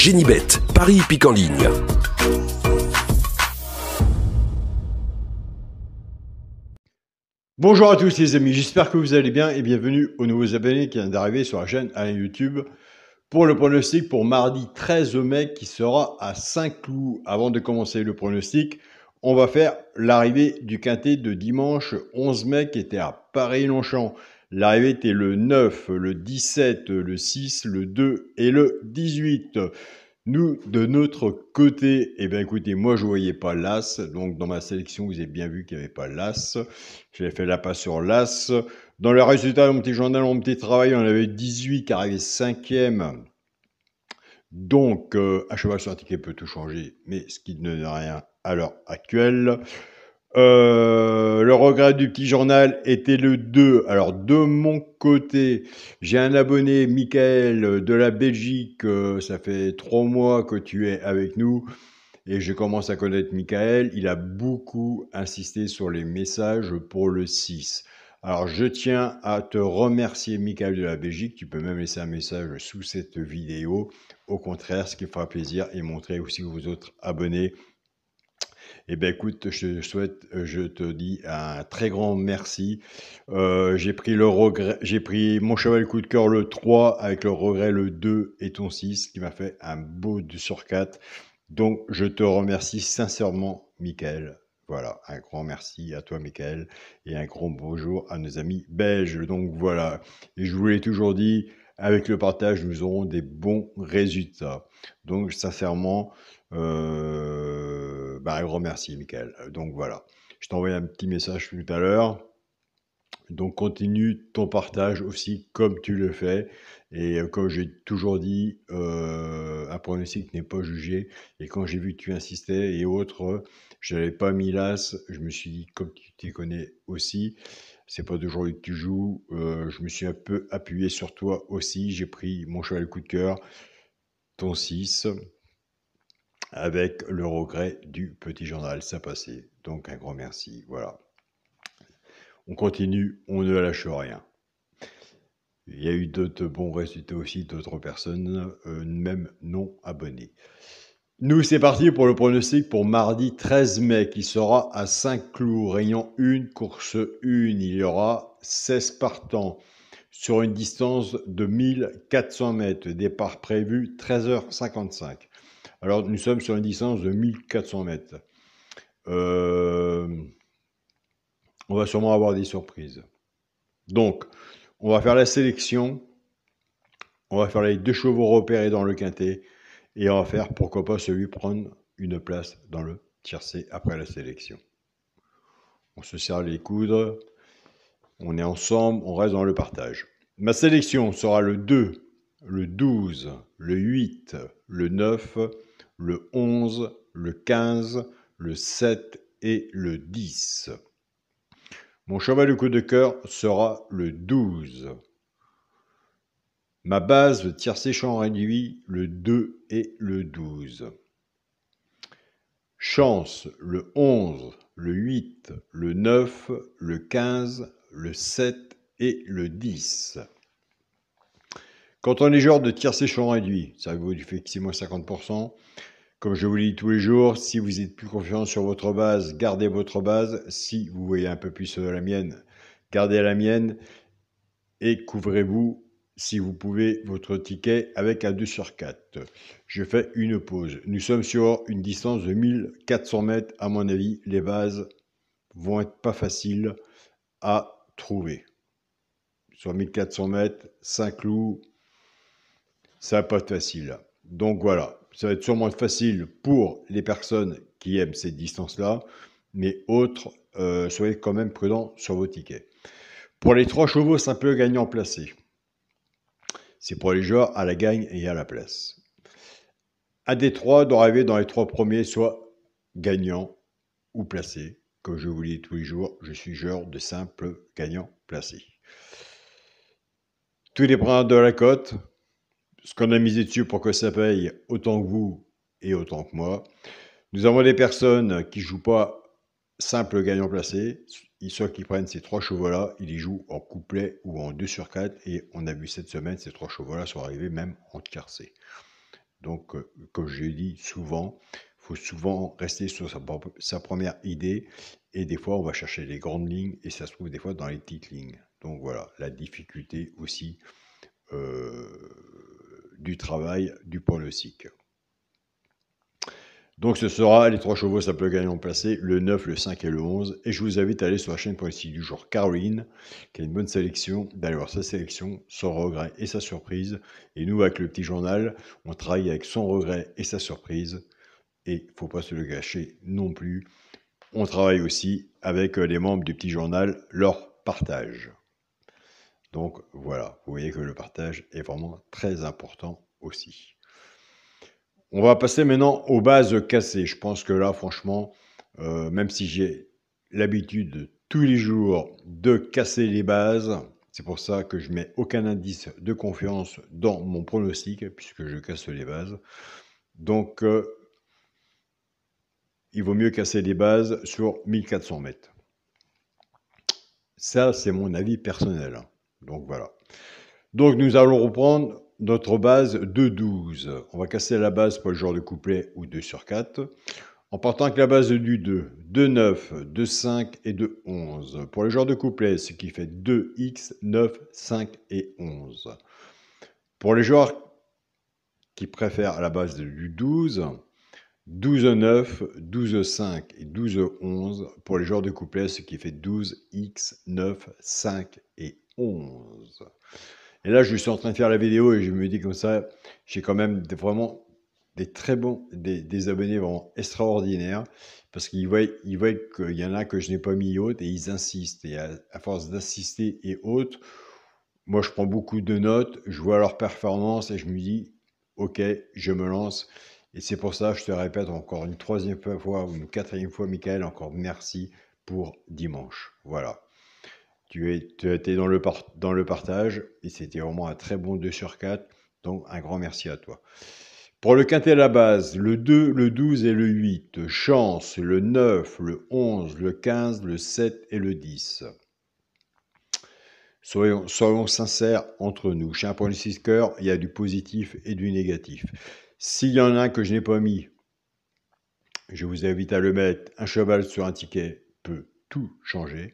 Génibet, Paris hippique en ligne. Bonjour à tous les amis, j'espère que vous allez bien et bienvenue aux nouveaux abonnés qui viennent d'arriver sur la chaîne Alain YouTube pour le pronostic pour mardi 13 mai qui sera à Saint-Cloud. Avant de commencer le pronostic, on va faire l'arrivée du quintet de dimanche 11 mai qui était à Paris-Longchamp. L'arrivée était le 9, le 17, le 6, le 2 et le 18. Nous, de notre côté, eh bien écoutez, moi je ne voyais pas l'As, donc dans ma sélection, vous avez bien vu qu'il n'y avait pas l'As. J'avais fait la passe sur l'As. Dans le résultat de mon petit journal, mon petit travail, on avait 18 qui arrivait 5e. Donc, à cheval sur un ticket peut tout changer, mais ce qui ne donne rien à l'heure actuelle. Le regret du petit journal était le 2. Alors, de mon côté, j'ai un abonné, Michael, de la Belgique. Ça fait 3 mois que tu es avec nous et je commence à connaître Michael. Il a beaucoup insisté sur les messages pour le 6. Alors, je tiens à te remercier, Michael de la Belgique. Tu peux même laisser un message sous cette vidéo. Au contraire, ce qui fera plaisir et montrer aussi aux autres abonnés. Eh bien, écoute, je te dis un très grand merci. J'ai pris mon cheval coup de cœur le 3 avec le regret le 2 et ton 6 qui m'a fait un beau 2 sur 4. Donc, je te remercie sincèrement, Michael. Voilà, un grand merci à toi, Michael, et un grand bonjour à nos amis belges. Donc, voilà. Et je vous l'ai toujours dit, avec le partage, nous aurons des bons résultats. Donc, sincèrement, un grand merci, Michael. Donc, voilà. Je t'ai envoyé un petit message tout à l'heure. Donc, continue ton partage aussi comme tu le fais. Et comme j'ai toujours dit, un pronostic n'est pas jugé. Et quand j'ai vu que tu insistais et autres, je n'avais pas mis l'as. Je me suis dit, comme tu t'y connais aussi, c'est pas d'aujourd'hui que tu joues. Je me suis un peu appuyé sur toi aussi. J'ai pris mon cheval coup de cœur, ton 6, avec le regret du petit journal. Ça passait. Donc, un grand merci. Voilà. On continue, on ne lâche rien. Il y a eu d'autres bons résultats aussi, d'autres personnes, même non abonnées. Nous, c'est parti pour le pronostic pour mardi 13 mai, qui sera à Saint-Cloud. Rayon 1, course 1. Il y aura 16 partants sur une distance de 1400 mètres. Départ prévu 13h55. Alors, nous sommes sur une distance de 1400 mètres. On va sûrement avoir des surprises. Donc, on va faire la sélection. On va faire les 2 chevaux repérés dans le quintet. Et on va faire, pourquoi pas, celui prendre une place dans le tiercé après la sélection. On se serre les coudes. On est ensemble. On reste dans le partage. Ma sélection sera le 2, le 12, le 8, le 9, le 11, le 15, le 7 et le 10. Mon cheval de coup de cœur sera le 12. Ma base de tiercé champ réduit, le 2 et le 12. Chance, le 11, le 8, le 9, le 15, le 7 et le 10. Quand on est genre de tiercé champ réduit, ça vaut effectivement 50%. Comme je vous le dis tous les jours, si vous êtes plus confiant sur votre base, gardez votre base. Si vous voyez un peu plus la mienne, gardez la mienne et couvrez-vous, si vous pouvez, votre ticket avec un 2 sur 4. Je fais une pause. Nous sommes sur une distance de 1400 mètres. À mon avis, les bases vont être pas faciles à trouver. Sur 1400 mètres, Saint-Cloud, ça va pas être facile. Donc voilà, ça va être sûrement facile pour les personnes qui aiment cette distance-là, mais autres, soyez quand même prudents sur vos tickets. Pour les 3 chevaux simple gagnants placés, c'est pour les joueurs à la gagne et à la place. Un des 3 doit arriver dans les 3 premiers, soit gagnant ou placé. Comme je vous le dis tous les jours, je suis joueur de simple gagnant placé. Tout dépend de la cote, ce qu'on a misé dessus pour que ça paye autant que vous et autant que moi. Nous avons des personnes qui ne jouent pas simple gagnant placé, ceux qui prennent ces 3 chevaux-là, ils y jouent en couplet ou en 2 sur 4, et on a vu cette semaine, ces 3 chevaux-là sont arrivés même en tiercé. Donc, comme je l'ai dit souvent, il faut souvent rester sur sa première idée. Et des fois, on va chercher les grandes lignes et ça se trouve des fois dans les petites lignes. Donc voilà, la difficulté aussi du travail du pronostic. Donc ce sera les 3 chevaux simple gagnant placés, le 9, le 5 et le 11. Et je vous invite à aller sur la chaîne pronostic du jour Caroline, qui a une bonne sélection, d'aller voir sa sélection, son regret et sa surprise. Et nous, avec le petit journal, on travaille avec son regret et sa surprise. Et il ne faut pas se le gâcher non plus. On travaille aussi avec les membres du petit journal, leur partage. Donc voilà, vous voyez que le partage est vraiment très important aussi. On va passer maintenant aux bases cassées. Je pense que là, franchement, même si j'ai l'habitude tous les jours de casser les bases, c'est pour ça que je mets aucun indice de confiance dans mon pronostic, puisque je casse les bases. Donc, il vaut mieux casser les bases sur 1400 mètres. Ça, c'est mon avis personnel. Donc, voilà. Donc, nous allons reprendre notre base de 12. On va casser la base pour le genre de couplet ou 2 sur 4. En partant avec la base du 2, de 9, de 5 et de 11. Pour le genre de couplet, ce qui fait 2x, 9, 5 et 11. Pour les joueurs qui préfèrent la base du 12, 12 9, 12 5 et 12 11. Pour les joueurs de couplet, ce qui fait 12x, 9, 5 et 11. Et là, je suis en train de faire la vidéo et je me dis comme ça, j'ai quand même vraiment des très bons, des abonnés vraiment extraordinaires, parce qu'ils voient qu'il y en a que je n'ai pas mis haute et ils insistent. Et à force d'insister et haute, moi je prends beaucoup de notes, je vois leur performance et je me dis, ok, je me lance. Et c'est pour ça, je te répète encore une 3e fois ou une 4e fois, Michael, encore merci pour dimanche. Voilà. Tu as été dans le partage et c'était vraiment un très bon 2 sur 4. Donc, un grand merci à toi. Pour le quintet à la base, le 2, le 12 et le 8. Chance, le 9, le 11, le 15, le 7 et le 10. Soyons sincères entre nous. Chez un pronostiqueur, il y a du positif et du négatif. S'il y en a un que je n'ai pas mis, je vous invite à le mettre. Un cheval sur un ticket peut tout changer.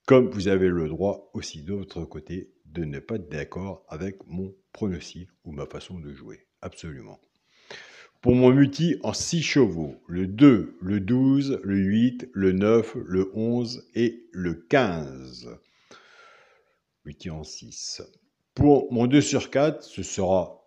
Comme vous avez le droit aussi de votre côté de ne pas être d'accord avec mon pronostic ou ma façon de jouer. Absolument. Pour mon multi en 6 chevaux, le 2, le 12, le 8, le 9, le 11 et le 15. Multi en 6. Pour mon 2 sur 4, ce sera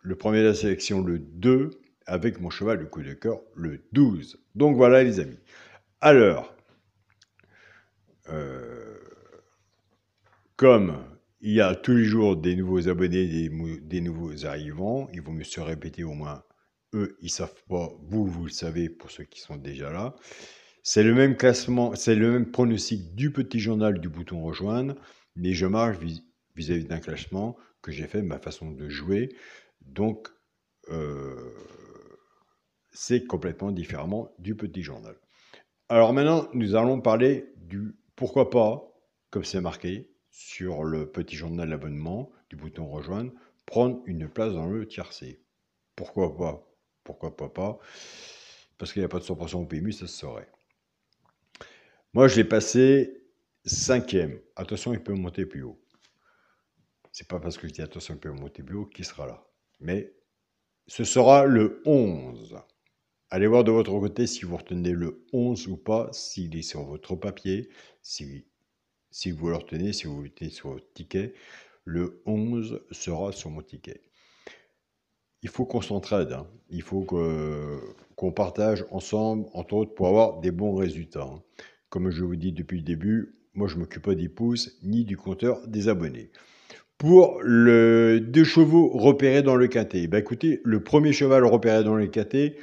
le premier de la sélection, le 2, avec mon cheval de coup de cœur, le 12. Donc voilà les amis. Alors, comme il y a tous les jours des nouveaux abonnés, des nouveaux arrivants, ils vont me se répéter au moins. Eux, ils ne savent pas, vous le savez pour ceux qui sont déjà là. C'est le même classement, c'est le même pronostic du petit journal du bouton rejoindre, mais je marche vis-à-vis d'un classement que j'ai fait, ma façon de jouer. Donc, c'est complètement différemment du petit journal. Alors maintenant, nous allons parler du pourquoi pas, comme c'est marqué sur le petit journal d'abonnement du bouton rejoindre, prendre une place dans le tiercé. Pourquoi pas? Pourquoi pas? Parce qu'il n'y a pas de 100% au PMU, ça se saurait. Moi, je l'ai passé 5e. Attention, il peut monter plus haut. C'est pas parce que je dis attention, il peut monter plus haut qu'il sera là. Mais ce sera le 11. Allez voir de votre côté si vous retenez le 11 ou pas, s'il est sur votre papier, si vous le retenez, si vous le mettez sur votre ticket. Le 11 sera sur mon ticket. Il faut qu'on s'entraide, hein. Il faut qu'on partage ensemble, entre autres, pour avoir des bons résultats. Hein. Comme je vous dis depuis le début, moi je ne m'occupe pas des pouces ni du compteur des abonnés. Pour le 2 chevaux repérés dans le quintet, bah écoutez, le premier cheval repéré dans le quintet,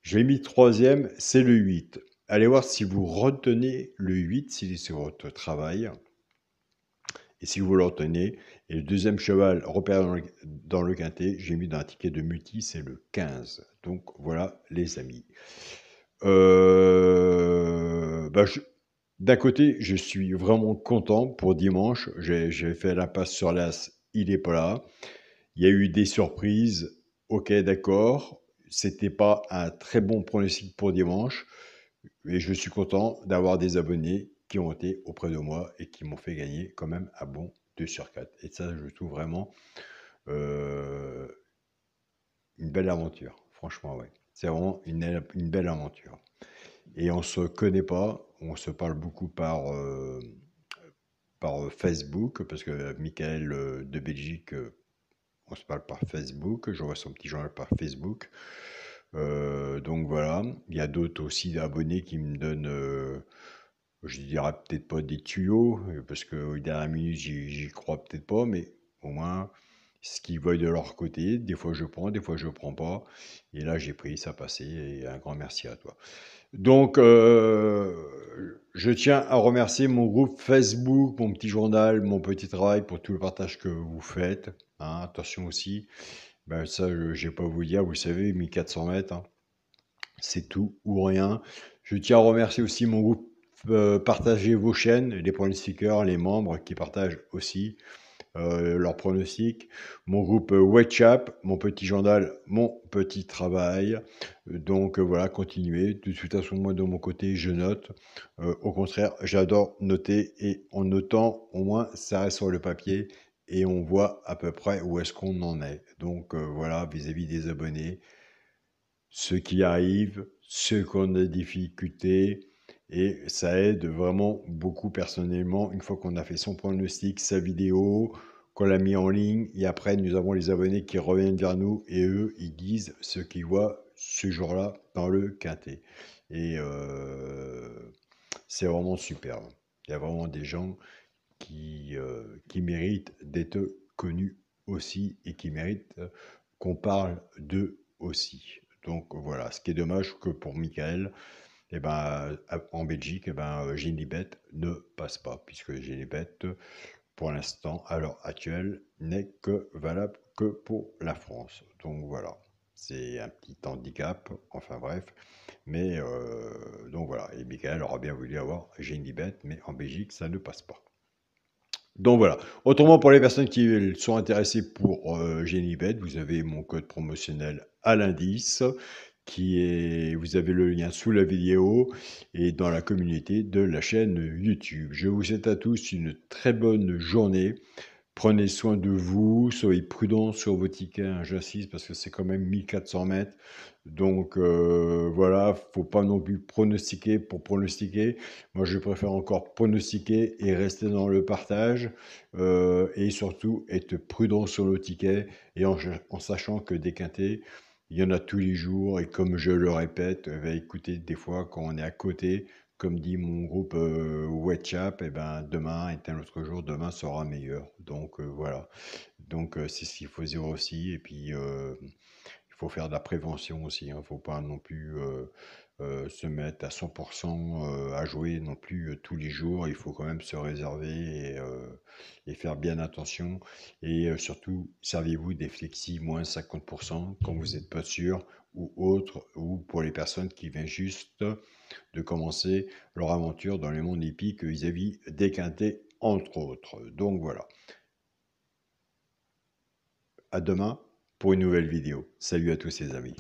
je l'ai mis 3e, c'est le 8. Allez voir si vous retenez le 8, s'il est sur votre travail. Et si vous le retenez, et le deuxième cheval repéré dans le quintet, j'ai mis dans un ticket de multi, c'est le 15. Donc voilà les amis. D'un côté, je suis vraiment content pour dimanche. J'ai fait la passe sur l'As, il n'est pas là. Il y a eu des surprises ok, d'accord, c'était pas un très bon pronostic pour dimanche, mais je suis content d'avoir des abonnés qui ont été auprès de moi et qui m'ont fait gagner quand même un bon 2 sur 4. Et ça, je trouve vraiment euh, une belle aventure. Franchement, ouais. C'est vraiment une belle aventure. Et on se connaît pas, on se parle beaucoup par Facebook, parce que Michael de Belgique, on se parle par Facebook, je vois son petit journal par Facebook. Donc voilà, il y a d'autres aussi abonnés qui me donnent, je dirais peut-être pas des tuyaux, parce que dernière minute, j'y crois peut-être pas, mais au moins ce qu'ils voient de leur côté. Des fois je prends, des fois je prends pas. Et là j'ai pris, ça passait, et un grand merci à toi. Donc, je tiens à remercier mon groupe Facebook, mon petit journal, mon petit travail pour tout le partage que vous faites. Hein. Attention aussi, ben ça, je n'ai pas à vous dire, vous savez, 1400 mètres, hein, c'est tout ou rien. Je tiens à remercier aussi mon groupe Partagez vos chaînes, les pronostiqueurs, les membres qui partagent aussi leurs pronostics. Mon groupe WhatsApp, mon petit journal, mon petit travail. Donc voilà, continuez. De toute façon, moi de mon côté, je note. Au contraire, j'adore noter et en notant, au moins, ça reste sur le papier et on voit à peu près où est-ce qu'on en est. Donc voilà, vis-à-vis des abonnés, ceux qui arrivent, ceux qui ont des difficultés, et ça aide vraiment beaucoup personnellement, une fois qu'on a fait son pronostic, sa vidéo, qu'on l'a mis en ligne, et après nous avons les abonnés qui reviennent vers nous, et eux, ils disent ce qu'ils voient ce jour-là dans le quintet. Et c'est vraiment super. Il y a vraiment des gens qui méritent d'être connus aussi, et qui méritent qu'on parle d'eux aussi. Donc voilà, ce qui est dommage que pour Michael, eh ben, en Belgique, eh ben, Genibet ne passe pas, puisque Genibet, pour l'instant, à l'heure actuelle, n'est que valable que pour la France. Donc voilà, c'est un petit handicap, enfin bref. Mais donc voilà, et Michael aura bien voulu avoir Genibet, mais en Belgique, ça ne passe pas. Donc voilà. Autrement, pour les personnes qui sont intéressées pour Genibet, vous avez mon code promotionnel à l'indice, vous avez le lien sous la vidéo et dans la communauté de la chaîne YouTube. Je vous souhaite à tous une très bonne journée. Prenez soin de vous, soyez prudents sur vos tickets, hein, j'insiste, parce que c'est quand même 1400 mètres. Donc voilà, faut pas non plus pronostiquer pour pronostiquer. Moi, je préfère encore pronostiquer et rester dans le partage. Et surtout, être prudent sur le ticket et en sachant que des quintés, il y en a tous les jours. Et comme je le répète, écoutez, des fois, quand on est à côté, comme dit mon groupe WhatsApp, et ben demain est un autre jour, demain sera meilleur. Donc voilà. Donc c'est ce qu'il faut dire aussi. Et puis il faut faire de la prévention aussi. Il ne faut pas non plus se mettre à 100% à jouer non plus tous les jours. Il faut quand même se réserver et faire bien attention. Et surtout, servez-vous des flexi moins 50% quand vous n'êtes pas sûr ou autre, ou pour les personnes qui viennent juste de commencer leur aventure dans le monde hippique vis-à-vis des quintés, entre autres. Donc voilà. À demain pour une nouvelle vidéo. Salut à tous les amis.